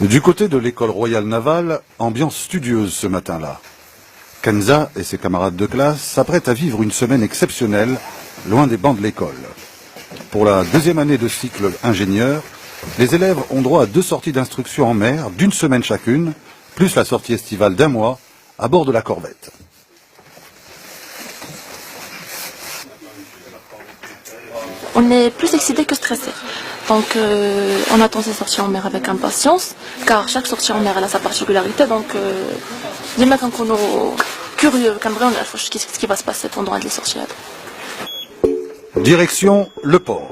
Du côté de l'école royale navale, ambiance studieuse ce matin-là. Kenza et ses camarades de classe s'apprêtent à vivre une semaine exceptionnelle, loin des bancs de l'école. Pour la deuxième année de cycle ingénieur, les élèves ont droit à 2 sorties d'instruction en mer d'1 semaine chacune, plus la sortie estivale d'1 mois, à bord de la corvette. On est plus excité que stressé. Donc on attend ces sorties en mer avec impatience, car chaque sortie en mer elle a sa particularité. Donc les mecs quand on est curieux, quand vraiment on a ce qui va se passer pendant les sorties. Direction le port.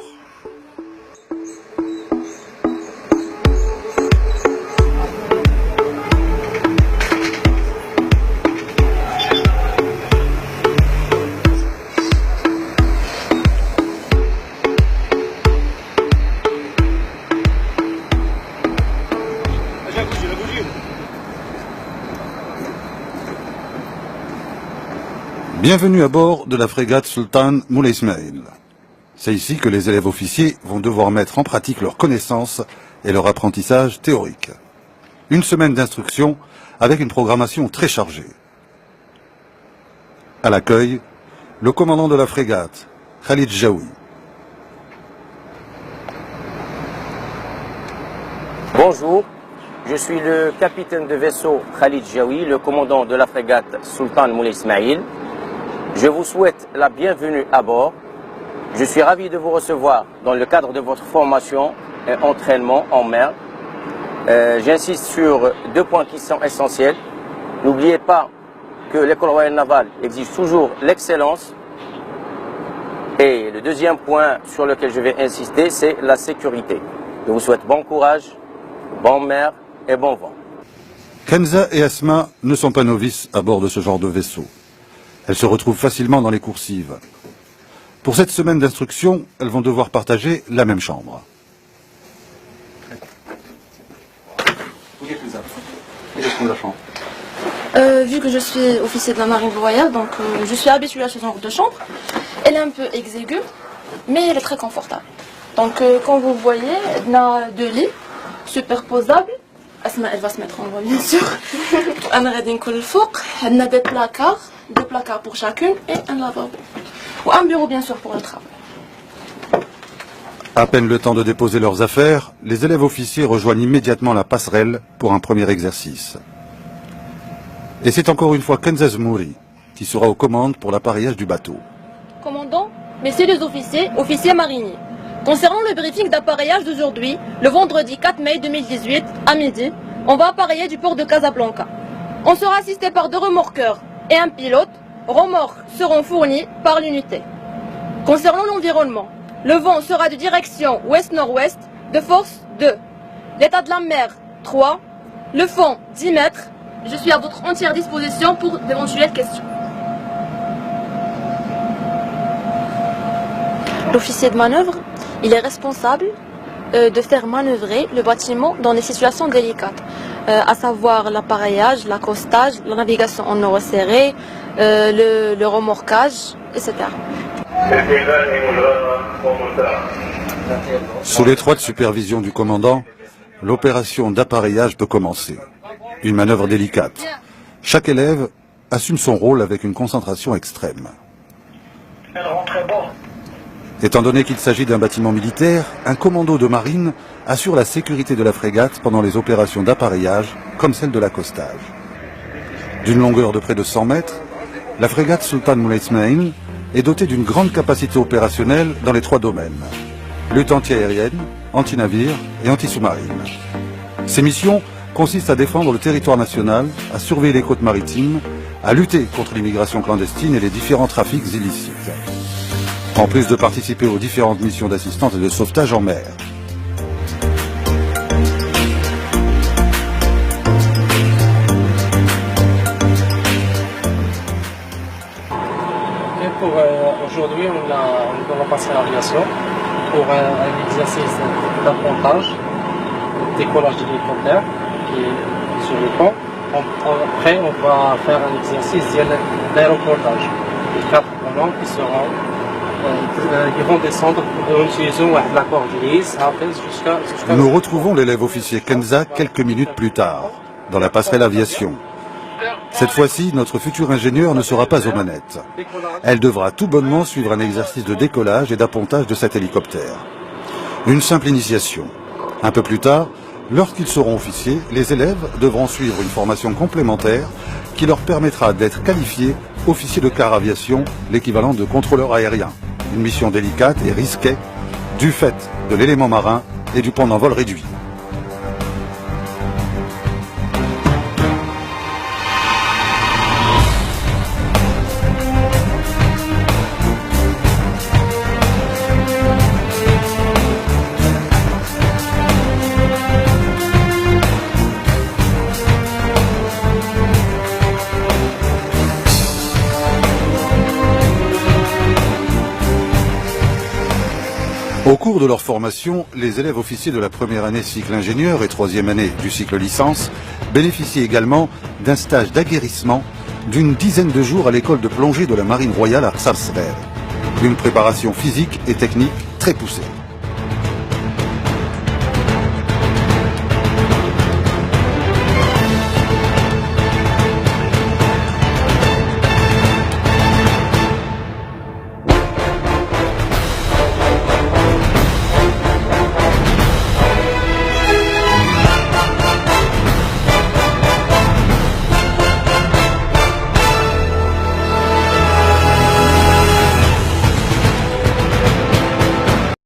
Bienvenue à bord de la frégate Sultan Moulay Ismail. C'est ici que les élèves officiers vont devoir mettre en pratique leurs connaissances et leur apprentissage théorique. Une semaine d'instruction avec une programmation très chargée. À l'accueil, le commandant de la frégate, Khalid Jaoui. Bonjour, je suis le capitaine de vaisseau Khalid Jaoui, le commandant de la frégate Sultan Moulay Ismail. Je vous souhaite la bienvenue à bord. Je suis ravi de vous recevoir dans le cadre de votre formation et entraînement en mer. J'insiste sur 2 points qui sont essentiels. N'oubliez pas que l'école royale navale exige toujours l'excellence. Et le deuxième point sur lequel je vais insister, c'est la sécurité. Je vous souhaite bon courage, bonne mer et bon vent. Kenza et Asma ne sont pas novices à bord de ce genre de vaisseau. Elles se retrouvent facilement dans les coursives. Pour cette semaine d'instruction, elles vont devoir partager la même chambre. Vu que je suis officier de la marine royale, donc je suis habituée à ce genre de chambre. Elle est un peu exiguë, mais elle est très confortable. Donc comme vous voyez, on a 2 lits superposables. Asma, elle va se mettre en haut bien sûr. On a des placards pour chacune et un lavabo. Ou un bureau bien sûr pour le travail. À peine le temps de déposer leurs affaires, les élèves officiers rejoignent immédiatement la passerelle pour un premier exercice. Et c'est encore une fois Kenza Zmouri qui sera aux commandes pour l'appareillage du bateau. Commandant, messieurs les officiers, officiers mariniers. Concernant le briefing d'appareillage d'aujourd'hui, le vendredi 4 mai 2018, à midi, on va appareiller du port de Casablanca. On sera assisté par 2 remorqueurs et un pilote. Remorques seront fournis par l'unité. Concernant l'environnement, le vent sera de direction ouest-nord-ouest, de force 2. L'état de la mer 3. Le fond 10 mètres. Je suis à votre entière disposition pour d'éventuelles questions. L'officier de manœuvre, il est responsable de faire manœuvrer le bâtiment dans des situations délicates, à savoir l'appareillage, l'accostage, la navigation en eau serrée, le remorquage, etc. Sous l'étroite supervision du commandant, l'opération d'appareillage peut commencer. Une manœuvre délicate. Chaque élève assume son rôle avec une concentration extrême. Étant donné qu'il s'agit d'un bâtiment militaire, un commando de marine assure la sécurité de la frégate pendant les opérations d'appareillage, comme celle de l'accostage. D'une longueur de près de 100 mètres, la frégate Sultan Moulay Ismail est dotée d'une grande capacité opérationnelle dans les 3 domaines. Lutte anti-aérienne, anti-navire et anti-sous-marine. Ses missions consistent à défendre le territoire national, à surveiller les côtes maritimes, à lutter contre l'immigration clandestine et les différents trafics illicites. En plus de participer aux différentes missions d'assistance et de sauvetage en mer. Pour aujourd'hui, on va passer à l'aviation pour un exercice d'appontage, décollage de l'hélicoptère qui est sur le pont. Après, on va faire un exercice d'aéroportage. Les 4 colons qui seront ils vont descendre en utilisant l'accord grise jusqu'à... Nous retrouvons l'élève officier Kenza quelques minutes plus tard, dans la passerelle aviation. Cette fois-ci, notre futur ingénieur ne sera pas aux manettes. Elle devra tout bonnement suivre un exercice de décollage et d'appontage de cet hélicoptère. Une simple initiation. Un peu plus tard, lorsqu'ils seront officiers, les élèves devront suivre une formation complémentaire qui leur permettra d'être qualifiés officiers de car aviation, l'équivalent de contrôleur aérien. Une mission délicate et risquée du fait de l'élément marin et du pendant vol réduit. Au cours de leur formation, les élèves officiers de la première année cycle ingénieur et troisième année du cycle licence bénéficient également d'un stage d'aguerrissement d'une dizaine de jours à l'école de plongée de la Marine royale à Sarsver. Une préparation physique et technique très poussée.